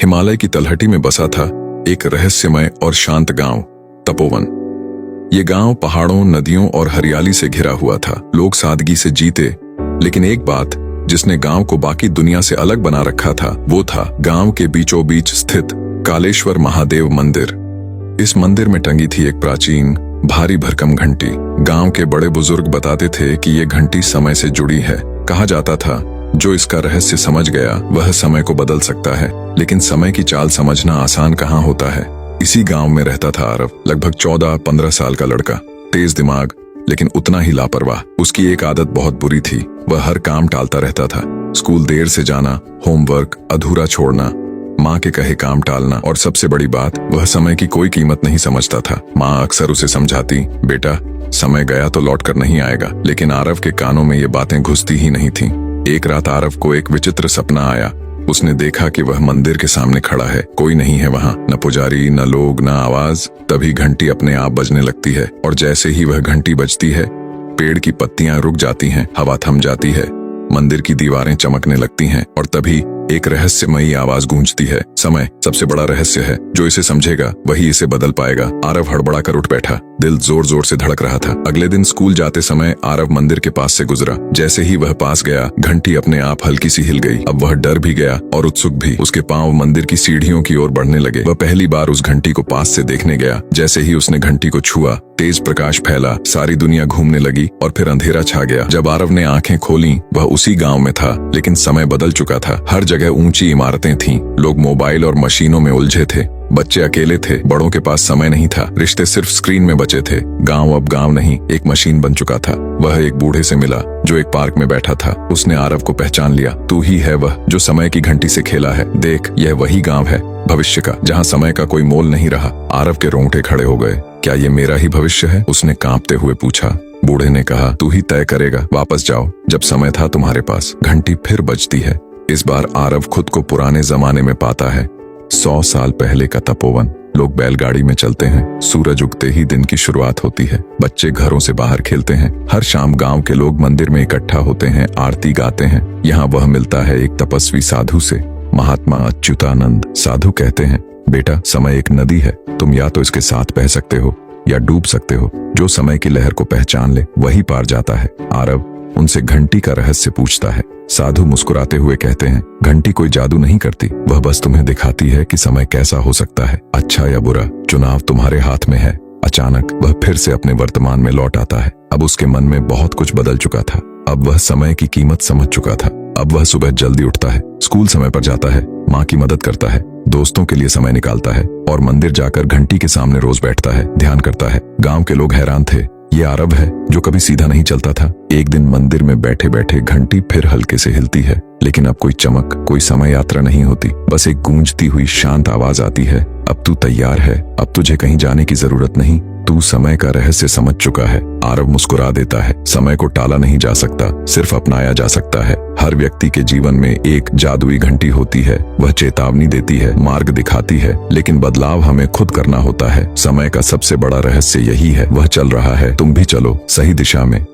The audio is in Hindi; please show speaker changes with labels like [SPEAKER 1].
[SPEAKER 1] हिमालय की तलहटी में बसा था एक रहस्यमय और शांत गांव, तपोवन। ये गांव पहाड़ों, नदियों और हरियाली से घिरा हुआ था। लोग सादगी से जीते, लेकिन एक बात जिसने गांव को बाकी दुनिया से अलग बना रखा था, वो था गांव के बीचों बीच स्थित कालेश्वर महादेव मंदिर। इस मंदिर में टंगी थी एक प्राचीन भारी भरकम घंटी। गांव के बड़े बुजुर्ग बताते थे कि ये घंटी समय से जुड़ी है। कहा जाता था, जो इसका रहस्य समझ गया वह समय को बदल सकता है। लेकिन समय की चाल समझना आसान कहाँ होता है। इसी गांव में रहता था आरव, लगभग 14-15 साल का लड़का, तेज दिमाग लेकिन उतना ही लापरवाह। उसकी एक आदत बहुत बुरी थी, वह हर काम टालता रहता था। स्कूल देर से जाना, होमवर्क अधूरा छोड़ना, माँ के कहे काम टालना, और सबसे बड़ी बात, वह समय की कोई कीमत नहीं समझता था। माँ अक्सर उसे समझाती, बेटा समय गया तो लौट कर नहीं आएगा, लेकिन आरव के कानों में ये बातें घुसती ही नहीं थीं। एक रात आरव को एक विचित्र सपना आया। उसने देखा कि वह मंदिर के सामने खड़ा है, कोई नहीं है वहां, न पुजारी, न लोग, न आवाज। तभी घंटी अपने आप बजने लगती है, और जैसे ही वह घंटी बजती है, पेड़ की पत्तियां रुक जाती हैं, हवा थम जाती है, मंदिर की दीवारें चमकने लगती हैं, और तभी एक रहस्यमयी आवाज गूंजती है, समय सबसे बड़ा रहस्य है, जो इसे समझेगा वही इसे बदल पाएगा। आरव हड़बड़ा कर उठ बैठा, दिल जोर जोर से धड़क रहा था। अगले दिन स्कूल जाते समय आरव मंदिर के पास से गुजरा। जैसे ही वह पास गया, घंटी अपने आप हल्की सी हिल गई। अब वह डर भी गया और उत्सुक भी। उसके पांव मंदिर की सीढ़ियों की ओर बढ़ने लगे। वह पहली बार उस घंटी को पास से देखने गया। जैसे ही उसने घंटी को छुआ, तेज प्रकाश फैला, सारी दुनिया घूमने लगी और फिर अंधेरा छा गया। जब आरव ने आंखें खोली, वह उसी गांव में था, लेकिन समय बदल चुका था। हर जगह ऊंची इमारतें थीं, लोग मोबाइल और मशीनों में उलझे थे, बच्चे अकेले थे, बड़ों के पास समय नहीं था, रिश्ते सिर्फ स्क्रीन में बचे थे। गांव अब गांव नहीं, एक मशीन बन चुका था। वह एक बूढ़े से मिला जो एक पार्क में बैठा था। उसने आरव को पहचान लिया। तू ही है वह जो समय की घंटी से खेला है। देख, यह वही गांव है भविष्य का, जहां समय का कोई मोल नहीं रहा। आरव के रोंगटे खड़े हो गए। क्या ये मेरा ही भविष्य है? उसने कांपते हुए पूछा। बूढ़े ने कहा, तू ही तय करेगा। वापस जाओ, जब समय था तुम्हारे पास। घंटी फिर बजती है। इस बार आरव खुद को पुराने जमाने में पाता है। 100 साल पहले का तपोवन। लोग बैलगाड़ी में चलते हैं, सूरज उगते ही दिन की शुरुआत होती है, बच्चे घरों से बाहर खेलते हैं। हर शाम गांव के लोग मंदिर में इकट्ठा होते हैं, आरती गाते हैं। यहाँ वह मिलता है एक तपस्वी साधु से, महात्मा अच्युतानंद। साधु कहते हैं, बेटा समय एक नदी है, तुम या तो इसके साथ बह सकते हो या डूब सकते हो। जो समय की लहर को पहचान ले वही पार जाता है। आरव उनसे घंटी का रहस्य पूछता है। साधु मुस्कुराते हुए कहते हैं, घंटी कोई जादू नहीं करती, वह बस तुम्हें दिखाती है कि समय कैसा हो सकता है, अच्छा या बुरा, चुनाव तुम्हारे हाथ में है। अचानक वह फिर से अपने वर्तमान में लौट आता है। अब उसके मन में बहुत कुछ बदल चुका था। अब वह समय की कीमत समझ चुका था। अब वह सुबह जल्दी उठता है, स्कूल समय पर जाता है, माँ की मदद करता है, दोस्तों के लिए समय निकालता है, और मंदिर जाकर घंटी के सामने रोज बैठता है, ध्यान करता है। गांव के लोग हैरान थे, ये आरव है जो कभी सीधा नहीं चलता था। एक दिन मंदिर में बैठे बैठे घंटी फिर हल्के से हिलती है, लेकिन अब कोई चमक, कोई समय यात्रा नहीं होती। बस एक गूंजती हुई शांत आवाज आती है, अब तू तैयार है, अब तुझे कहीं जाने की जरूरत नहीं, तू समय का रहस्य समझ चुका है। आरव मुस्कुरा देता है। समय को टाला नहीं जा सकता, सिर्फ अपनाया जा सकता है। हर व्यक्ति के जीवन में एक जादुई घंटी होती है। वह चेतावनी देती है, मार्ग दिखाती है, लेकिन बदलाव हमें खुद करना होता है। समय का सबसे बड़ा रहस्य यही है, वह चल रहा है, तुम भी चलो सही दिशा में।